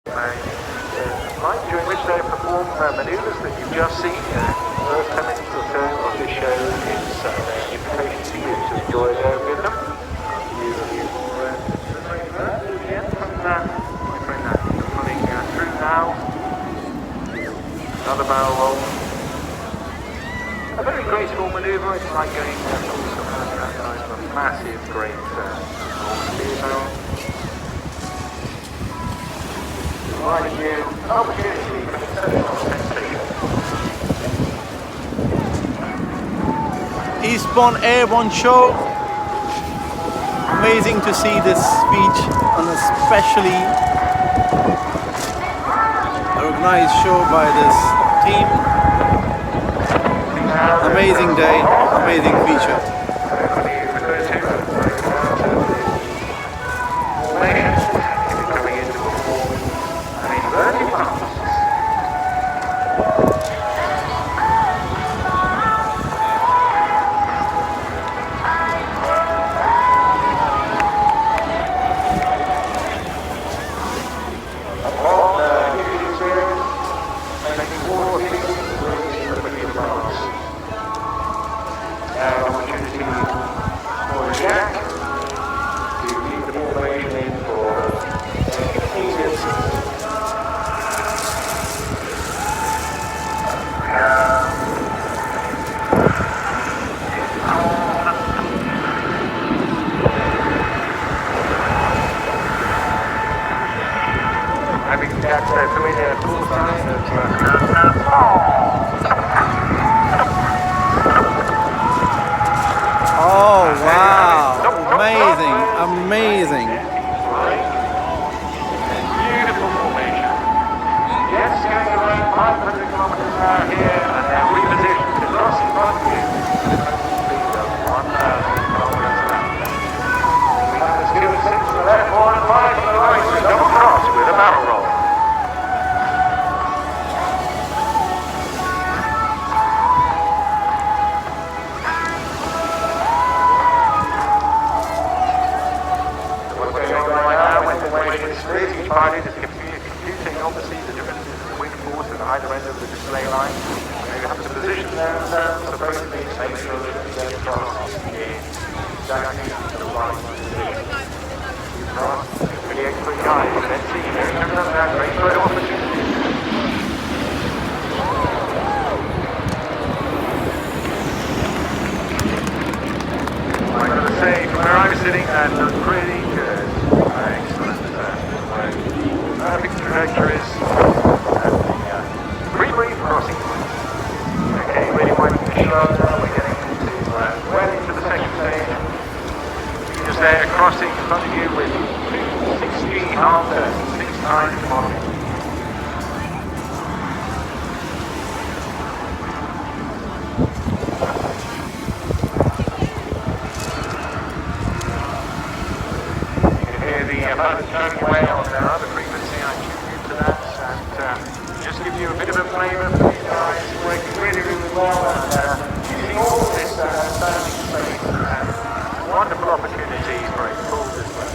Right, during which they perform manoeuvres that you've just seen. First 10 minutes or so of this show is an invitation to you to enjoy with them. Again from my friend pulling through now. Another barrel roll. A very graceful manoeuvre. It's like going outside of a massive, great beer barrel. Providing you an opportunity for exceptional sensation. Eastbourne Airshow Show. Amazing to see this beach on a specially organized show by this team. Amazing day, amazing feature. Oh wow, amazing, amazing. Beautiful formation. Jets going around 500 kilometers an hour here and then repositioned to cross in front of you. Speed of 1,000 kilometers an hour. We have the skill 6 to the left, 4 and 5 to the right. So double cross with a barrel roll. Each party is computing obviously the differences in the wind force at either end of the display line. They have to position themselves appropriately to make sure that they get across exactly the right position. Cross, really excellent guys. Let's see, here comes that great photo opportunity. I gotta say, from where I was sitting, that looked pretty good. Excellent. Perfect trajectories and the pre-brief crossing point. Okay, really winding the shoulder, we're getting into well into the second stage. Just there, crossing in front of you with 6G half turn, 6 times modeling. You can hear the boat turning away on their other frequency. Just give you a bit of a flavour for these guys, working really, really well, and using all this standing space and wonderful opportunities for a full display.